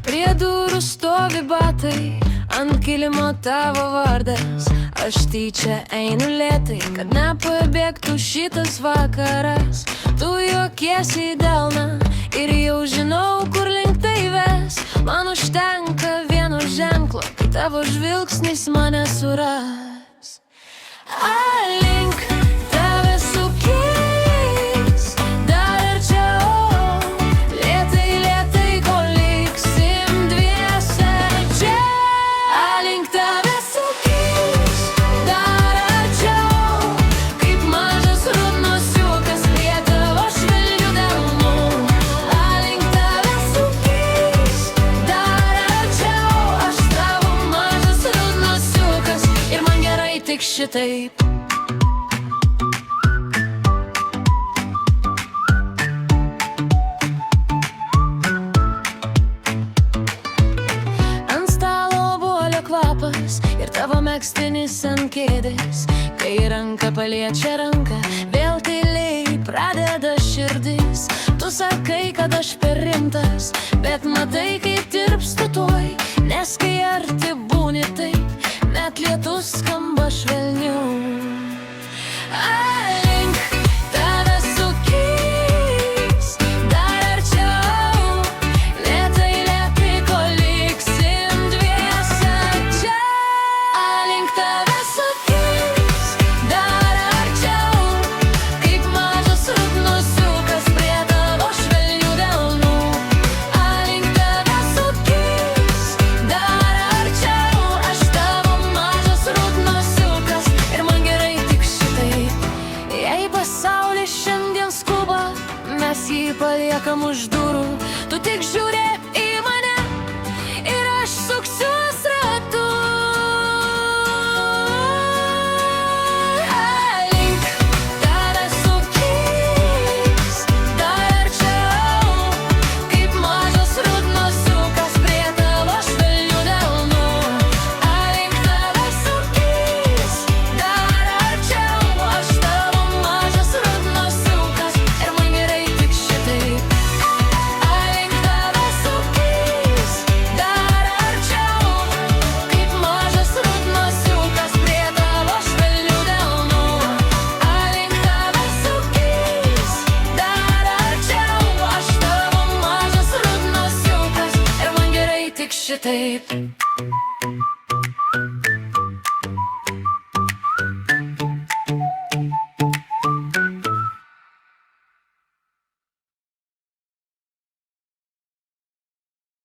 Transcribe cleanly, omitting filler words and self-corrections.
Prie durų stovi batai, ant kilimo tavo vardas. Aš tyčia einu lėtai, kad nepabėgtų šitas vakaras. Tu juokiesi į delną ir jau žinau, kur link tai ves. Man užtenka vieno ženklo, kai tavo žvilgsnis mane suras. Link tave sukis dar arčiau, lėtai, lėtai, kol liksim dviese čia. Link tave sukis dar arčiau, kaip mažas rudnosiukas prie tavo švelnių delnų. Link tave sukis dar arčiau, aš tavo mažas rudnosiukas ir man gerai tik šitaip. Ir tavo megztinis ant kėdės, kai ranka paliečia ranką, vėl tyliai pradeda širdis. Tu sakai, kad aš per rimtas, bet matai, kaip tirpstu tuoj, nes kai arti būni taip, net lietus skamba švelniau. Link tave sukis dar arčiau, lėtai, lėtai, kol liksim dviese čia. Link tave sukis dar arčiau, kaip mažas rudnosiukas prie tavo švelnių delnų. Link tave sukis dar arčiau, aš tavo mažas rudnosiukas ir man gerai tik šitaip. Jei pasaulis šiandien skuba, mes jį paliekam už durų. Tu tik žiūrėk į mane ir aš suksiuos ratu. Šitaip.